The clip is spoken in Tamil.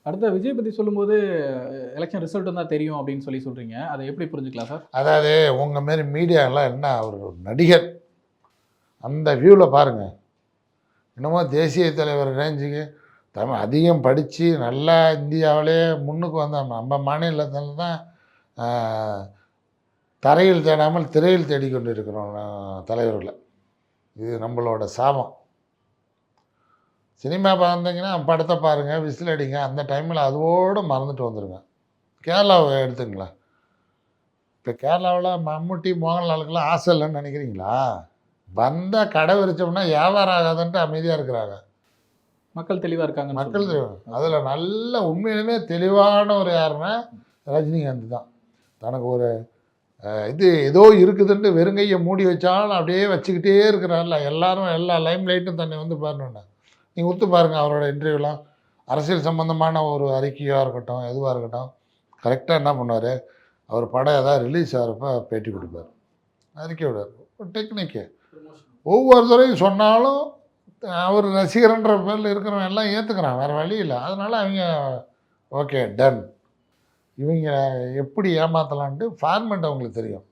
அடுத்த விஜய் பத்தி சொல்லும்போது, எலக்ஷன் ரிசல்ட் வந்தா தெரியும் அப்படின்னு சொல்றீங்க. அத எப்படி புரிஞ்சுக்கலாம் சார்? அதாவது உங்க மாரி மீடியாலாம் என்ன அவர் ஒரு நடிகர். அந்த வியூவில் பாருங்க. என்னமோ தேசிய தலைவர் ரேஞ்சுக்கு அதிகம் படித்து நல்லா இந்தியாவிலே முன்னுக்கு வந்த நம்ம மாநிலத்தில் தான் தரையில் தேடாமல் திரையில் தேடிக்கொண்டு இருக்கிறோம் தலைவர்களை. இது நம்மளோட சாபம். சினிமா பார்த்தீங்கன்னா படத்தை பாருங்கள், விசில் அடிங்க, அந்த டைமில் அதோடு மறந்துட்டு வந்துடுங்க. கேரளாவை எடுத்துங்களேன். இப்போ கேரளாவில் மம்முட்டி மோகன்லாலுக்கெல்லாம் ஆசை இல்லைன்னு நினைக்கிறீங்களா? வந்தால் கடை விரிச்சோம்னா வியாபாரம் ஆகாதுன்ட்டு அமைதியாக இருக்கிறாங்க. மக்கள் தெளிவாக இருக்காங்க. மக்கள் தெளிவாக அதில் நல்ல உண்மையிலுமே தெளிவான ஒரு யாருன்னா ரஜினிகாந்த் தான். தனக்கு ஒரு இது ஏதோ இருக்குதுன்ட்டு வெறுங்கையை மூடி வச்சாலும் அப்படியே வச்சுக்கிட்டே இருக்கிறார்ல. எல்லாரும் எல்லா லைம் லைட்டும் தன்னை வந்து பாருன்னா நீங்கள் ஒத்து பாருங்கள். அவரோட இன்டர்வியூலாம் அரசியல் சம்மந்தமான ஒரு அறிக்கையாக இருக்கட்டும், எதுவாக இருக்கட்டும், கரெக்டாக என்ன பண்ணுவார், அவர் படம் ஏதாவது ரிலீஸ் ஆகிறப்ப பேட்டி கொடுப்பார், அறிக்கை விடுவார். ஒரு டெக்னிக்கு ஒவ்வொருத்தரையும் சொன்னாலும் அவர் ரசிகர்ன்ற பேரில் இருக்கிறவன் எல்லாம் ஏற்றுக்கிறான், வேறு வழி இல்லை. அதனால் அவங்க ஓகே டன், இவங்க எப்படி ஏமாற்றலான்ட்டு ஃபார்மெட் அவங்களுக்கு தெரியும்.